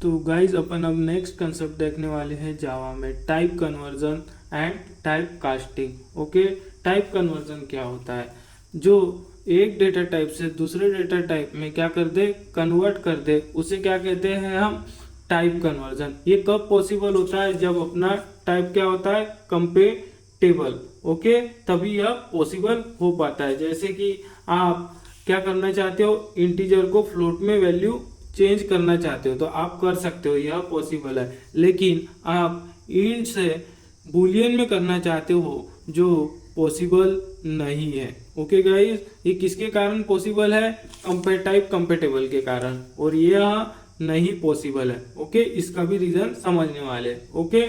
तो गाइज अपन अब next concept देखने वाले हैं जावा में, type conversion and type casting. Okay, type conversion क्या होता है? जो एक डेटा टाइप से दूसरे डेटा टाइप में क्या कर दे, कन्वर्ट कर दे, उसे क्या कहते हैं हम? Type conversion. ये कब पॉसिबल होता है? जब अपना टाइप क्या होता है, कंपेटेबल। ओके, तभी यह पॉसिबल हो पाता है। जैसे कि आप क्या करना चाहते हो, इंटीजर को फ्लोट में वैल्यू चेंज करना चाहते हो तो आप कर सकते हो, यह पॉसिबल है। लेकिन आप इंट से बुलियन में करना चाहते हो जो पॉसिबल नहीं है। ओके गाइस, ये किसके कारण पॉसिबल है? टाइप कंपेटेबल के कारण, और यह नहीं पॉसिबल है। ओके, इसका भी रीजन समझने वाले। ओके,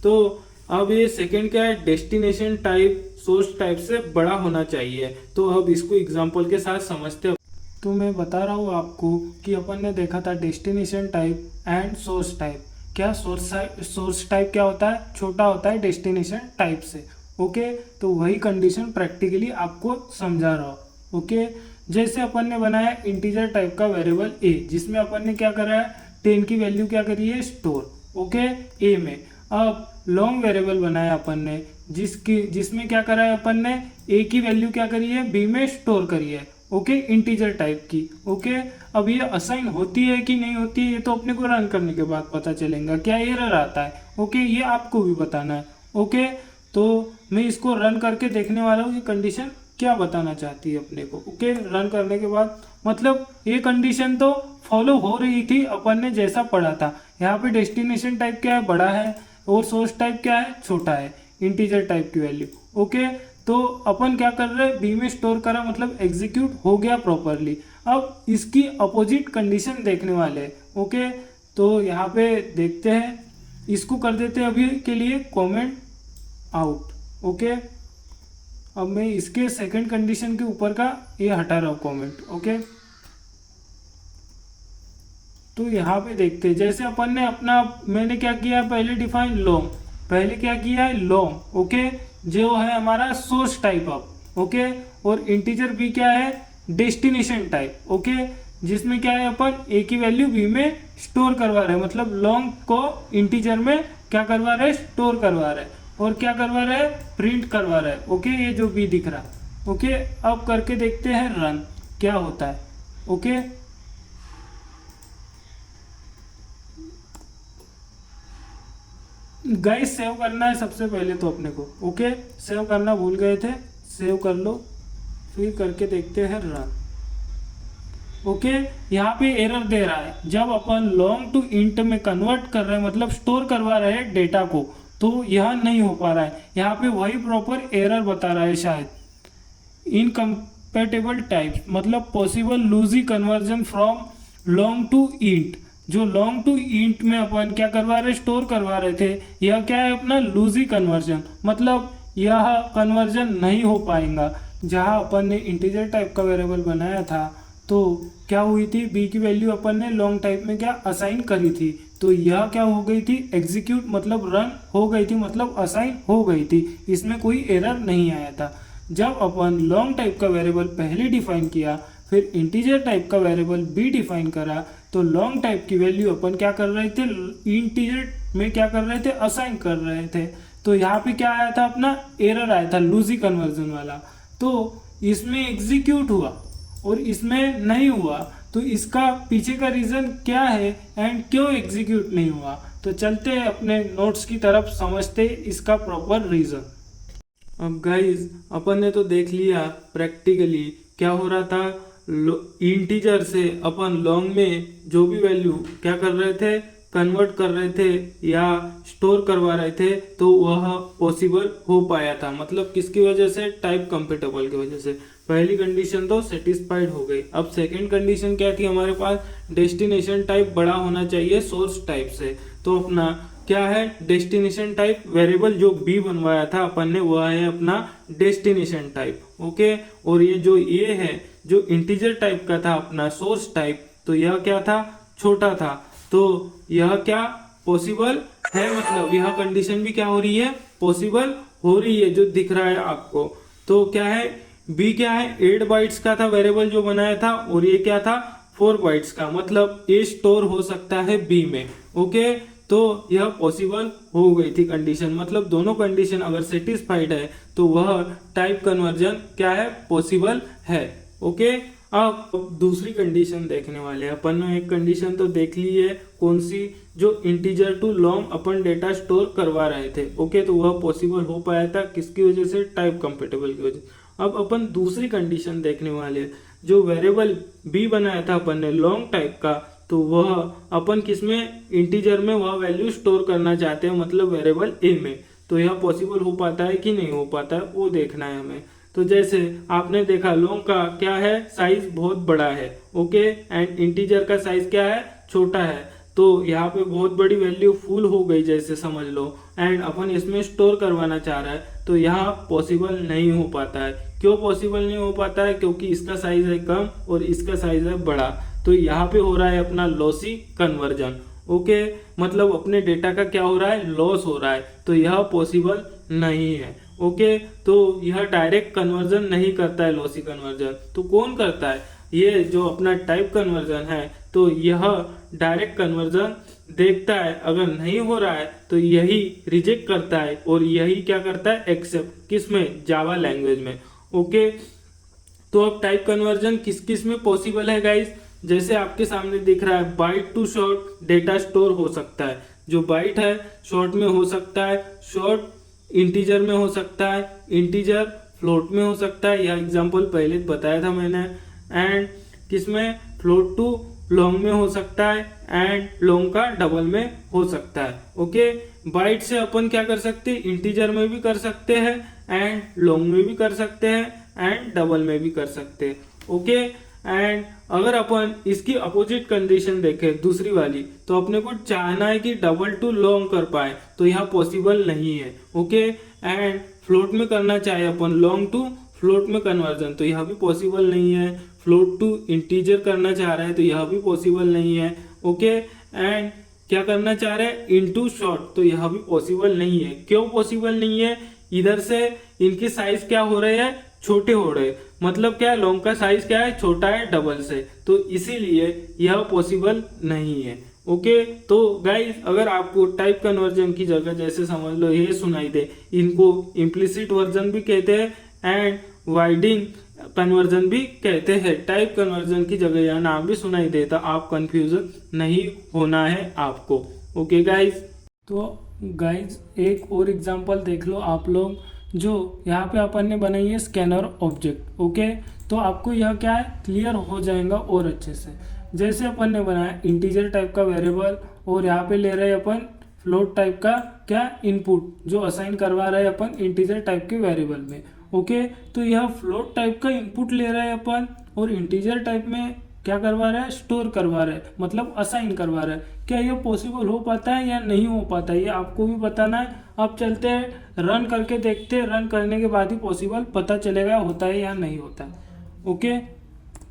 तो अब ये सेकंड क्या है, डेस्टिनेशन टाइप सोर्स टाइप से बड़ा होना चाहिए। तो अब इसको एग्जांपल के साथ समझते हैं। तो मैं बता रहा हूँ आपको कि अपन ने देखा था destination type and source type. क्या सोर्स टाइप क्या होता है? छोटा होता है डेस्टिनेशन टाइप से। ओके, तो वही कंडीशन प्रैक्टिकली आपको समझा रहा हूँ। ओके, जैसे अपन ने बनाया इंटीजर टाइप का वेरिएबल ए, जिसमें अपन ने क्या करा है, 10 की वैल्यू क्या करी है, स्टोर। ओके, ए में। अब लॉन्ग वेरिएबल बनाया अपन ने, जिसमें क्या करा है अपन ने, ए की वैल्यू क्या करी है, बी में स्टोर करी है। ओके, इंटीजर टाइप की। ओके, अब ये असाइन होती है कि नहीं होती है, ये तो अपने को रन करने के बाद पता चलेगा। क्या एरर आता है? ओके, ये आपको भी बताना है। ओके, तो मैं इसको रन करके देखने वाला हूँ कि कंडीशन क्या बताना चाहती है अपने को। ओके, रन करने के बाद मतलब ये कंडीशन तो फॉलो हो रही थी, अपन ने जैसा पढ़ा था। यहाँ पे डेस्टिनेशन टाइप क्या है, बड़ा है, और सोर्स टाइप क्या है, छोटा है, इंटीजर टाइप की वैल्यू। ओके, तो अपन क्या कर रहे हैं, बी में स्टोर करा, मतलब एग्जीक्यूट हो गया प्रॉपरली। अब इसकी अपोजिट कंडीशन देखने वाले हैं। ओके, तो यहाँ पे देखते हैं, इसको कर देते हैं अभी के लिए कमेंट आउट। ओके, अब मैं इसके सेकंड कंडीशन के ऊपर का ये हटा रहा हूँ कमेंट। ओके, तो यहाँ पे देखते हैं, जैसे अपन ने अपना, मैंने क्या किया, पहले डिफाइन लॉन्ग, पहले क्या किया है, लॉन्ग। ओके, जो है हमारा सोर्स टाइप अब। ओके, और इंटीजर भी क्या है, डेस्टिनेशन टाइप। ओके, जिसमें क्या है, अपन ए की वैल्यू बी में स्टोर करवा रहे हैं, मतलब लॉन्ग को इंटीजर में क्या करवा रहे हैं, स्टोर करवा रहे हैं, और क्या करवा रहे हैं, प्रिंट करवा रहे हैं। ओके, ये जो बी दिख रहा है। ओके, अब करके देखते हैं रन क्या होता है। ओके, गाइस सेव करना है सबसे पहले तो अपने को। ओके, सेव करना भूल गए थे, सेव कर लो, फिर करके देखते हैं रन। ओके, यहाँ पे एरर दे रहा है, जब अपन लॉन्ग टू इंट में कन्वर्ट कर रहे हैं, मतलब स्टोर करवा रहे हैं डेटा को, तो यह नहीं हो पा रहा है। यहाँ पे वही प्रॉपर एरर बता रहा है शायद, इनकम्पेटेबल टाइप, मतलब possible lossy conversion from long to int. जो लॉन्ग टू इंट में अपन क्या करवा रहे, स्टोर करवा रहे थे, यह क्या है अपना लूजी कन्वर्जन, मतलब यह कन्वर्जन नहीं हो पाएगा। जहां अपन ने इंटीजर टाइप का वेरिएबल बनाया था, तो क्या हुई थी, बी की वैल्यू अपन ने लॉन्ग टाइप में क्या असाइन करी थी, तो यह क्या हो गई थी, एग्जीक्यूट मतलब रन हो गई थी, मतलब असाइन हो गई थी, इसमें कोई एरर नहीं आया था। जब अपन लॉन्ग टाइप का वेरिएबल पहले डिफाइन किया, फिर इंटीजर टाइप का वेरिएबल बी डिफाइन करा, तो लॉन्ग टाइप की वैल्यू अपन क्या कर रहे थे, इंटीजर में क्या कर रहे थे, असाइन कर रहे थे। तो यहाँ पे क्या आया था, अपना एरर आया था लूजी कन्वर्जन वाला। तो इसमें एग्जीक्यूट हुआ और इसमें नहीं हुआ, तो इसका पीछे का रीजन क्या है एंड क्यों एग्जीक्यूट नहीं हुआ। तो चलते हैं अपने नोट्स की तरफ, समझते इसका प्रॉपर रीजन। अब गाइज अपन ने तो देख लिया प्रैक्टिकली क्या हो रहा था, इंटीजर से अपन लॉन्ग में जो भी वैल्यू क्या कर रहे थे, कन्वर्ट कर रहे थे या स्टोर करवा रहे थे, तो वह पॉसिबल हो पाया था। मतलब किसकी वजह से, टाइप कंपेटेबल की वजह से। पहली कंडीशन तो सेटिस्फाइड हो गई। अब सेकंड कंडीशन क्या थी हमारे पास, डेस्टिनेशन टाइप बड़ा होना चाहिए सोर्स टाइप से। तो अपना क्या है, डेस्टिनेशन टाइप वेरिएबल जो बी बनवाया था अपन ने, वह है अपना डेस्टिनेशन टाइप। ओके, और ये जो ये है, जो इंटीजर टाइप का था अपना सोर्स टाइप, तो यह क्या था, छोटा था। तो यह क्या पॉसिबल है, मतलब यह कंडीशन भी क्या हो रही है, पॉसिबल हो रही है, जो दिख रहा है आपको। तो क्या है, बी क्या है, 8 बाइट्स का था वेरिएबल जो बनाया था, और ये क्या था, 4 बाइट्स का, मतलब ए स्टोर हो सकता है बी में। ओके, तो यह पॉसिबल हो गई थी कंडीशन, मतलब दोनों कंडीशन अगर सेटिस्फाइड है तो वह टाइप कन्वर्जन क्या है, पॉसिबल है। ओके, अब दूसरी कंडीशन देखने वाले हैं अपन ने। एक कंडीशन तो देख ली है, कौन सी, जो इंटीजर टू लॉन्ग अपन डेटा स्टोर करवा रहे थे। ओके, तो वह पॉसिबल हो पाया था किसकी वजह से, टाइप कंपेटेबल की वजह। अब अपन दूसरी कंडीशन देखने वाले हैं, जो वेरिएबल बी बनाया था अपन ने लॉन्ग टाइप का, तो वह अपन किसमें, इंटीजर में वह वैल्यू स्टोर करना चाहते हैं, मतलब वेरिएबल ए में। तो यह पॉसिबल हो पाता है कि नहीं हो पाता है, वो देखना है हमें। तो जैसे आपने देखा लॉन्ग का क्या है, साइज बहुत बड़ा है। ओके, एंड इंटीजर का साइज क्या है, छोटा है। तो यहाँ पे बहुत बड़ी वैल्यू फुल हो गई जैसे समझ लो, एंड अपन इसमें स्टोर करवाना चाह रहा है, तो यहाँ पॉसिबल नहीं हो पाता है। क्यों पॉसिबल नहीं हो पाता है, क्योंकि इसका साइज है कम और इसका साइज है बड़ा। तो यहाँ पे हो रहा है अपना लॉसी कन्वर्जन। ओके, मतलब अपने डेटा का क्या हो रहा है, लॉस हो रहा है, तो यह पॉसिबल नहीं है। ओके, तो यह डायरेक्ट कन्वर्जन नहीं करता है लॉसी कन्वर्जन। तो कौन करता है, ये जो अपना टाइप कन्वर्जन है, तो यह डायरेक्ट कन्वर्जन देखता है, अगर नहीं हो रहा है तो यही रिजेक्ट करता है, और यही क्या करता है, एक्सेप्ट, किसमें, जावा लैंग्वेज में। ओके, तो अब टाइप कन्वर्जन किस किस में पॉसिबल है गाइस, जैसे आपके सामने दिख रहा है, byte to short data store हो सकता है। जो बाइट है शॉर्ट में हो सकता है, शॉर्ट इंटीजर में हो सकता है, इंटीजर फ्लोट में हो सकता है, यह एग्जांपल पहले बताया था मैंने। एंड किसमें, फ्लोट टू लॉन्ग में हो सकता है, एंड लॉन्ग का डबल में हो सकता है। ओके, बाइट से अपन क्या कर सकते हैं, इंटीजर में भी कर सकते हैं, एंड लॉन्ग में भी कर सकते हैं, एंड डबल में भी कर सकते हैं। ओके, एंड अगर अपन इसकी अपोजिट कंडीशन देखें दूसरी वाली, तो अपने को चाहना है कि डबल टू लॉन्ग कर पाए, तो यह पॉसिबल नहीं है। ओके, एंड फ्लोट में करना चाहे अपन लॉन्ग टू फ्लोट में कन्वर्जन, तो यह भी पॉसिबल नहीं है। फ्लोट टू इंटीजर करना चाह रहे हैं, तो यह भी पॉसिबल नहीं है। ओके, एंड क्या करना चाह रहे हैं, इनटू शॉर्ट, तो यह भी पॉसिबल नहीं है। क्यों पॉसिबल नहीं है, इधर से इनके साइज क्या हो रहे हैं, छोटे हो रहे, मतलब क्या है, लॉन्ग का साइज क्या है, छोटा है डबल से, तो इसीलिए यह पॉसिबल नहीं है। ओके, तो गाइस अगर आपको टाइप कन्वर्जन की जगह जैसे समझ लो ये सुनाई दे, इनको इम्प्लिसिट वर्जन भी कहते हैं एंड वाइडिंग कन्वर्जन भी कहते हैं। टाइप कन्वर्जन की जगह यह नाम भी सुनाई देता, आप कंफ्यूजन नहीं होना है आपको। ओके गाइज, तो गाइज एक और एग्जांपल देख लो आप लोग, जो यहाँ पे अपन ने बनाई है स्कैनर ऑब्जेक्ट। ओके, तो आपको यह क्या है, क्लियर हो जाएगा और अच्छे से। जैसे अपन ने बनाया इंटीजर टाइप का वेरिएबल, और यहाँ पे ले रहे हैं अपन फ्लोट टाइप का क्या, इनपुट, जो असाइन करवा रहे हैं अपन इंटीजर टाइप के वेरिएबल में। ओके, तो यह फ्लोट टाइप का इनपुट ले रहे हैं अपन, और इंटीजर टाइप में क्या करवा रहा है, स्टोर करवा रहा है, मतलब असाइन करवा रहा है। क्या यह पॉसिबल हो पाता है या नहीं हो पाता है, ये आपको भी बताना है। अब चलते हैं रन करके देखते हैं, रन करने के बाद ही पॉसिबल पता चलेगा होता है या नहीं होता है। ओके,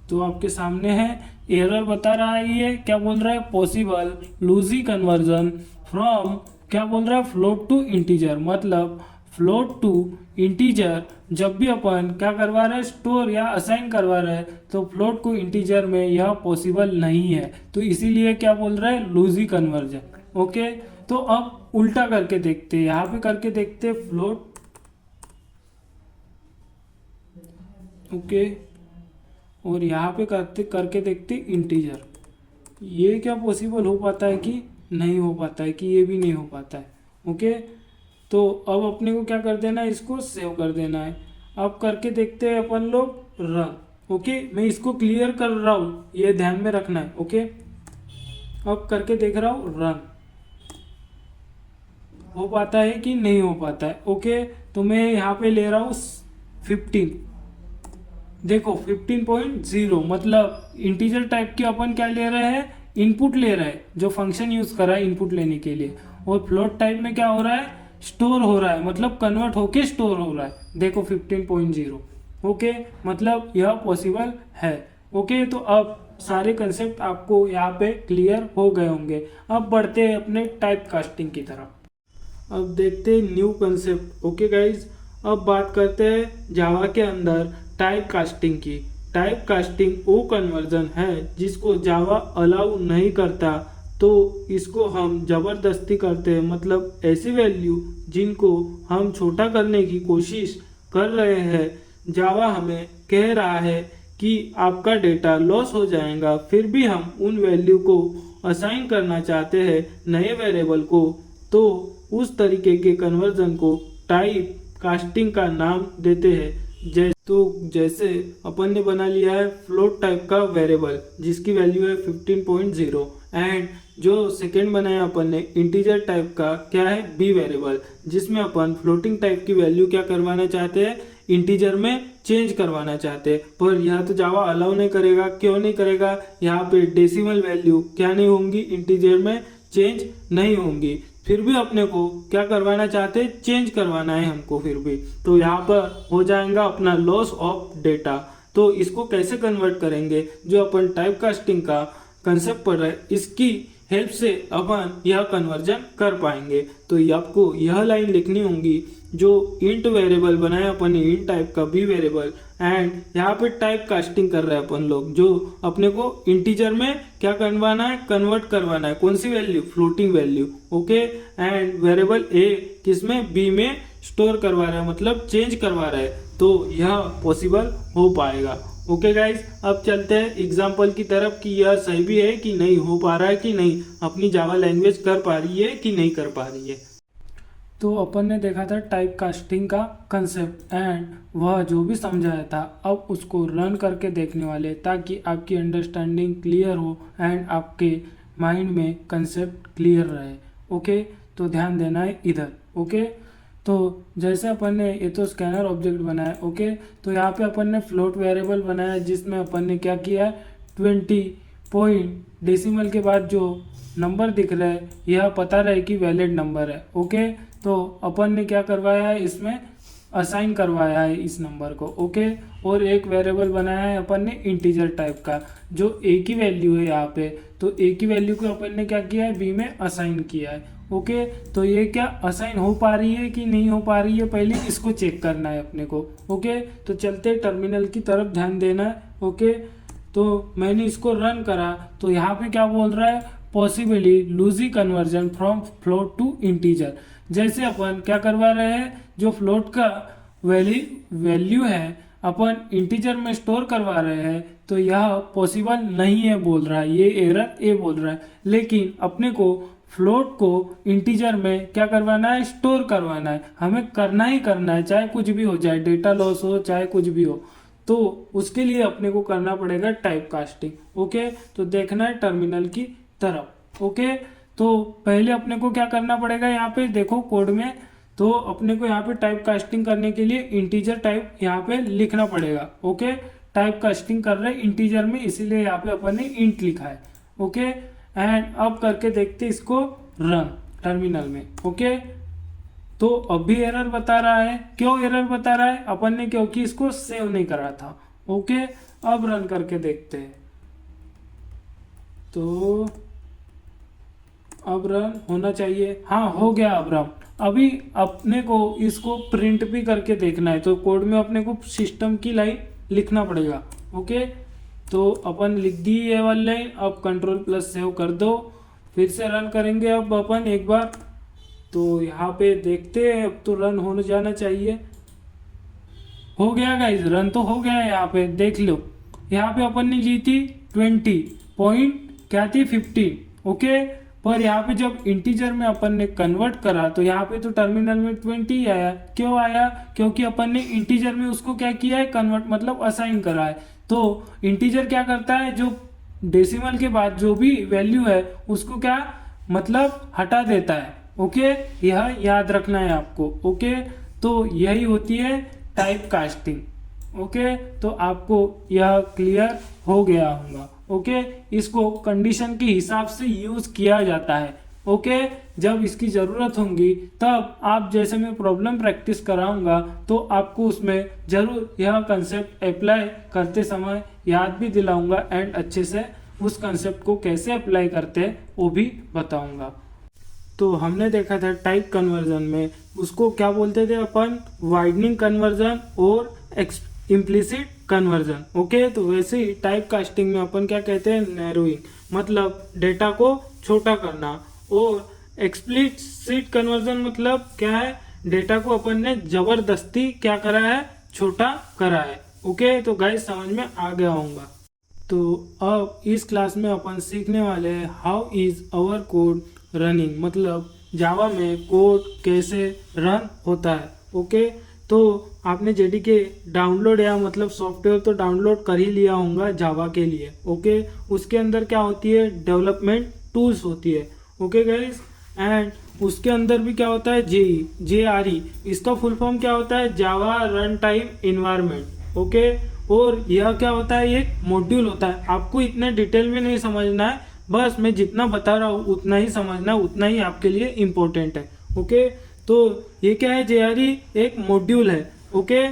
तो आपके सामने है, एरर बता रहा है, ये क्या बोल रहा है, पॉसिबल लूजी कन्वर्जन फ्रॉम, क्या बोल रहा है, फ्लोट टू इंटीजर, मतलब फ्लोट टू इंटीजर जब भी अपन क्या करवा रहे हैं, स्टोर या असाइन करवा रहे हैं, तो फ्लोट को इंटीजर में यह पॉसिबल नहीं है, तो इसीलिए क्या बोल रहा है, लूजी कन्वर्जन। ओके, तो अब उल्टा करके देखते हैं, यहाँ पे करके देखते हैं फ्लोट। ओके, और यहाँ पे करके देखते इंटीजर, ये क्या पॉसिबल हो पाता है कि नहीं हो पाता है, कि ये भी नहीं हो पाता है। ओके, तो अब अपने को क्या कर देना है, इसको सेव कर देना है। अब करके देखते हैं अपन लोग रन। ओके, मैं इसको क्लियर कर रहा हूँ, ये ध्यान में रखना है। ओके, अब करके देख रहा हूँ रन, हो पाता है कि नहीं हो पाता है। ओके, तो मैं यहाँ पे ले रहा हूँ 15, देखो 15.0, मतलब इंटीजर टाइप की अपन क्या ले रहे हैं, इनपुट ले रहे हैं, जो फंक्शन यूज कर रहा है इनपुट लेने के लिए। और फ्लोट टाइप में क्या हो रहा है, स्टोर हो रहा है, मतलब कन्वर्ट होके स्टोर हो रहा है, देखो 15.0। ओके, मतलब यह पॉसिबल है। ओके, तो अब सारे कंसेप्ट आपको यहाँ पे क्लियर हो गए होंगे। अब बढ़ते हैं अपने टाइप कास्टिंग की तरफ। अब देखते हैं न्यू कंसेप्ट। ओके गाइज, अब बात करते हैं जावा के अंदर टाइप कास्टिंग की। टाइप कास्टिंग वो कन्वर्जन है जिसको जावा अलाउ नहीं करता, तो इसको हम ज़बरदस्ती करते हैं, मतलब ऐसी वैल्यू जिनको हम छोटा करने की कोशिश कर रहे हैं। जावा हमें कह रहा है कि आपका डेटा लॉस हो जाएगा, फिर भी हम उन वैल्यू को असाइन करना चाहते हैं नए वेरिएबल को, तो उस तरीके के कन्वर्जन को टाइप कास्टिंग का नाम देते हैं। जैसे अपन ने बना लिया है फ्लोट टाइप का वेरिएबल जिसकी वैल्यू है 15.0, एंड जो सेकेंड बनाया अपन ने इंटीजर टाइप का क्या है बी वेरिएबल, जिसमें अपन फ्लोटिंग टाइप की वैल्यू क्या करवाना चाहते हैं, इंटीजर में चेंज करवाना चाहते हैं। पर यहाँ तो जावा अलाउ नहीं करेगा। क्यों नहीं करेगा? यहाँ पे डेसिमल वैल्यू क्या नहीं होंगी, इंटीजर में चेंज नहीं होंगी। फिर भी अपने को क्या करवाना चाहते हैं, चेंज करवाना है हमको फिर भी, तो यहाँ पर हो जाएगा अपना लॉस ऑफ डेटा। तो इसको कैसे कन्वर्ट करेंगे, जो अपन टाइप कास्टिंग का कंसेप्ट पढ़ रहे हैं इसकी हेल्प से अपन यह कन्वर्जन कर पाएंगे। तो आपको यह लाइन लिखनी होगी, जो इंट वेरिएबल बनाया अपन ने इंट टाइप का बी वेरिएबल, एंड यहाँ पे टाइप कास्टिंग कर रहे हैं अपन लोग, जो अपने को इंटीजर में क्या करवाना है, कन्वर्ट करवाना है। कौन सी value? Floating value. Okay, and variable A किसमें, बी में स्टोर करवा रहा है, मतलब चेंज करवा रहा है, तो यह पॉसिबल हो पाएगा। ओके गाइज, अब चलते हैं एग्जाम्पल की तरफ कि यह सही भी है कि नहीं, हो पा रहा है कि नहीं, अपनी जावा लैंग्वेज कर पा रही है कि नहीं कर पा रही है। तो अपन ने देखा था टाइप कास्टिंग का कंसेप्ट, एंड वह जो भी समझाया था अब उसको रन करके देखने वाले, ताकि आपकी अंडरस्टैंडिंग क्लियर हो एंड आपके माइंड में कंसेप्ट क्लियर रहे। ओके, तो ध्यान देना है इधर। ओके, तो जैसे अपन ने ये तो स्कैनर ऑब्जेक्ट बनाया। ओके, तो यहाँ पे अपन ने फ्लोट वेरिएबल बनाया जिसमें अपन ने क्या किया, 20 पॉइंट डेसिमल के बाद जो नंबर दिख रहा है यह पता रहे कि वैलिड नंबर है। ओके, तो अपन ने क्या करवाया है, इसमें असाइन करवाया है इस नंबर को। ओके, और एक वेरिएबल बनाया है अपन ने इंटीजर टाइप का, जो ए की वैल्यू है यहाँ पे, तो ए की वैल्यू को अपन ने क्या किया है, बी में असाइन किया है। ओके, तो ये क्या असाइन हो पा रही है कि नहीं हो पा रही है, पहले इसको चेक करना है अपने को। ओके, तो चलते टर्मिनल की तरफ, ध्यान देना है। ओके, तो मैंने इसको रन करा, तो यहाँ पे क्या बोल रहा है, possibly lossy conversion from float to integer. जैसे अपन क्या करवा रहे हैं, जो फ्लोट का वैल्यू है अपन इंटीजर में स्टोर करवा रहे हैं, तो यह पॉसिबल नहीं है बोल रहा है, ये एरर ए बोल रहा है। लेकिन अपने को फ्लोट को इंटीजर में क्या करवाना है, स्टोर करवाना है, हमें करना ही करना है, चाहे कुछ भी हो जाए, डेटा लॉस हो चाहे कुछ भी हो, तो उसके लिए अपने को करना पड़ेगा टाइप कास्टिंग। ओके, तो देखना है टर्मिनल की तरफ। ओके, तो पहले अपने को क्या करना पड़ेगा, यहाँ पे देखो कोड में, तो अपने को यहाँ पे टाइप कास्टिंग करने के लिए इंटीजर टाइप यहाँ पे लिखना पड़ेगा। ओके, टाइप कास्टिंग कर रहे हैं इंटीजर में, इसीलिए यहाँ पे अपन ने इंट लिखा है। ओके, एंड अब करके देखते इसको रन टर्मिनल में। ओके, तो अभी एरर बता रहा है। क्यों एरर बता रहा है, अपन ने क्योंकि इसको सेव नहीं करा था। ओके, अब रन करके देखते हैं, तो अब रन होना चाहिए। हाँ, हो गया अब रन। अभी अपने को इसको प्रिंट भी करके देखना है, तो कोड में अपने को सिस्टम की लाइन लिखना पड़ेगा। ओके, तो अपन लिख दी ये वाली लाइन, अब कंट्रोल प्लस सेव कर दो, फिर से रन करेंगे अब अपन एक बार, तो यहाँ पे देखते हैं, अब तो रन होने जाना चाहिए। हो गया गाइज, रन तो हो गया है। यहाँ पे देख लो, यहाँ पे अपन ने ली थी 20 पॉइंट क्या थी, 15। ओके, पर यहाँ पे जब इंटीजर में अपन ने कन्वर्ट करा, तो यहाँ पे तो टर्मिनल में 20 आया। क्यों आया, क्योंकि अपन ने इंटीजर में उसको क्या किया है, कन्वर्ट मतलब असाइन करा है। तो इंटीजर क्या करता है, जो डेसिमल के बाद जो भी वैल्यू है उसको क्या मतलब हटा देता है। ओके, यह याद रखना है आपको। ओके, तो यही होती है टाइप कास्टिंग। ओके, तो आपको यह क्लियर हो गया होगा। ओके, इसको कंडीशन के हिसाब से यूज किया जाता है। ओके, जब इसकी ज़रूरत होगी तब आप, जैसे मैं प्रॉब्लम प्रैक्टिस कराऊंगा, तो आपको उसमें ज़रूर यह कंसेप्ट अप्लाई करते समय याद भी दिलाऊंगा, एंड अच्छे से उस कंसेप्ट को कैसे अप्लाई करते हैं वो भी बताऊंगा। तो हमने देखा था टाइप कन्वर्जन में उसको क्या बोलते थे अपन, वाइडनिंग कन्वर्जन और इम्प्लिसिट कन्वर्जन। ओके, तो वैसे ही टाइप कास्टिंग में अपन क्या कहते हैं, नैरोइंग, मतलब डेटा को छोटा करना। और एक्सप्लिसिट कन्वर्जन मतलब क्या है, डेटा को अपन ने जबरदस्ती क्या करा है, छोटा करा है। ओके, तो गाइस समझ में आ गया होगा। तो अब इस क्लास में अपन सीखने वाले हैं how is our code running, मतलब जावा में कोड कैसे रन होता है। ओके, तो आपने जेडीके डाउनलोड या मतलब सॉफ्टवेयर तो डाउनलोड कर ही लिया होगा जावा के लिए। ओके, उसके अंदर क्या होती है, डेवलपमेंट टूल्स होती है। ओके गाइस, एंड उसके अंदर भी क्या होता है, JRE, इसका फुल फॉर्म क्या होता है, जावा रन टाइम इन्वायरमेंट। ओके, और यह क्या होता है, एक मॉड्यूल होता है। आपको इतने डिटेल में नहीं समझना है, बस मैं जितना बता रहा हूँ उतना ही समझना, उतना ही आपके लिए इम्पोर्टेंट है। ओके, तो ये क्या है, JRE एक मॉड्यूल है। ओके,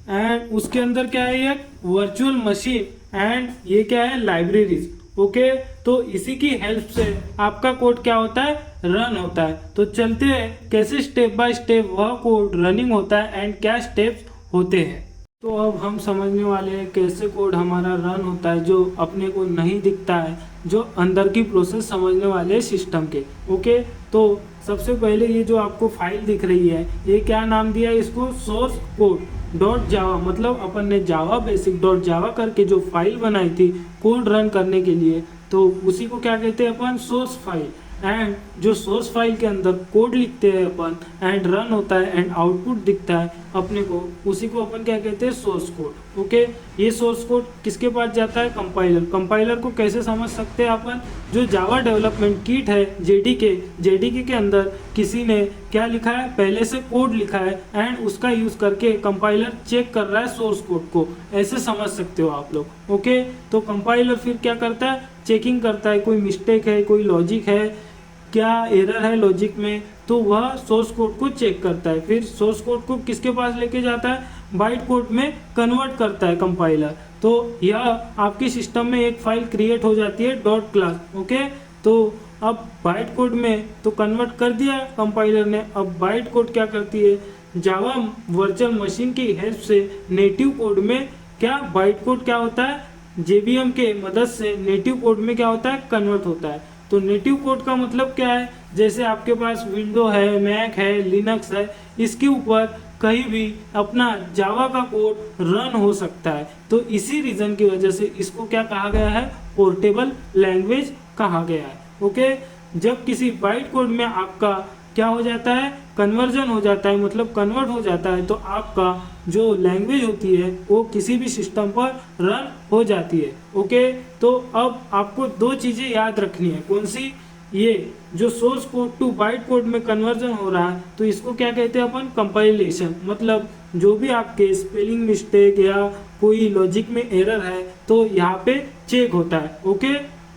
एंड उसके अंदर क्या है, एक वर्चुअल मशीन, एंड ये क्या है, लाइब्रेरीज। ओके, तो इसी की हेल्प से आपका कोड क्या होता है, रन होता है। तो चलते हैं कैसे स्टेप बाय स्टेप वह कोड रनिंग होता है एंड क्या स्टेप्स होते हैं। तो अब हम समझने वाले हैं कैसे कोड हमारा रन होता है, जो अपने को नहीं दिखता है, जो अंदर की प्रोसेस समझने वाले सिस्टम के। ओके, तो सबसे पहले ये जो आपको फाइल दिख रही है, ये क्या नाम दिया है इसको, सोर्स कोड डॉट जावा, मतलब अपन ने जावा बेसिक डॉट जावा करके जो फाइल बनाई थी कोड रन करने के लिए, तो उसी को क्या कहते हैं अपन, सोर्स फाइल। एंड जो सोर्स फाइल के अंदर कोड लिखते हैं अपन, एंड रन होता है एंड आउटपुट दिखता है अपने को, उसी को अपन क्या कहते हैं, सोर्स कोड। ओके, ये सोर्स कोड किसके पास जाता है, कंपाइलर। कंपाइलर को कैसे समझ सकते हैं अपन, जो जावा डेवलपमेंट किट है जेडीके के अंदर किसी ने क्या लिखा है, पहले से कोड लिखा है, एंड उसका यूज करके कंपाइलर चेक कर रहा है सोर्स कोड को, ऐसे समझ सकते हो आप लोग। ओके, तो कंपाइलर फिर क्या करता है, चेकिंग करता है, कोई मिस्टेक है, कोई लॉजिक है, क्या एरर है लॉजिक में, तो वह सोर्स कोड को चेक करता है। फिर सोर्स कोड को किसके पास लेके जाता है, बाइट कोड में कन्वर्ट करता है कंपाइलर। तो यह आपकी सिस्टम में एक फाइल क्रिएट हो जाती है डॉट क्लास। ओके, तो अब बाइट कोड में तो कन्वर्ट कर दिया कंपाइलर ने। अब बाइट कोड क्या करती है, जावा वर्चुअल मशीन की हेल्प से नेटिव कोड में क्या, बाइट कोड क्या होता है, JVM के मदद से नेटिव कोड में क्या होता है, कन्वर्ट होता है। तो नेटिव कोड का मतलब क्या है, जैसे आपके पास विंडो है, मैक है, लिनक्स है, इसके ऊपर कहीं भी अपना जावा का कोड रन हो सकता है। तो इसी रीजन की वजह से इसको क्या कहा गया है, पोर्टेबल लैंग्वेज कहा गया है। ओके, जब किसी बाइट कोड में आपका क्या हो जाता है, कन्वर्जन हो जाता है, मतलब कन्वर्ट हो जाता है, तो आपका जो लैंग्वेज होती है वो किसी भी सिस्टम पर रन हो जाती है। ओके, तो अब आपको दो चीज़ें याद रखनी है, कौन सी, ये जो source code to byte code में कन्वर्जन हो रहा है, तो इसको क्या कहते हैं अपन, कंपाइलेशन, मतलब जो भी आपके स्पेलिंग मिस्टेक या कोई लॉजिक में एरर है तो यहाँ पे चेक होता है। ओके,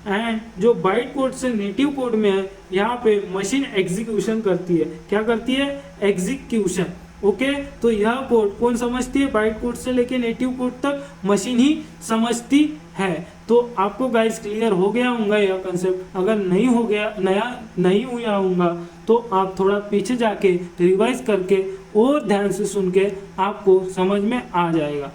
एंड जो बाइट कोड से नेटिव कोड में है, यहाँ पे मशीन एग्जीक्यूशन करती है, क्या करती है, एग्जीक्यूशन। ओके, तो यह कोड कौन समझती है, बाइट कोड से लेके नेटिव कोड तक मशीन ही समझती है। तो आपको गाइस क्लियर हो गया होगा यह कंसेप्ट, अगर नहीं हो गया, नया नहीं हुआ होगा, तो आप थोड़ा पीछे जाके रिवाइज करके और ध्यान से सुन के आपको समझ में आ जाएगा।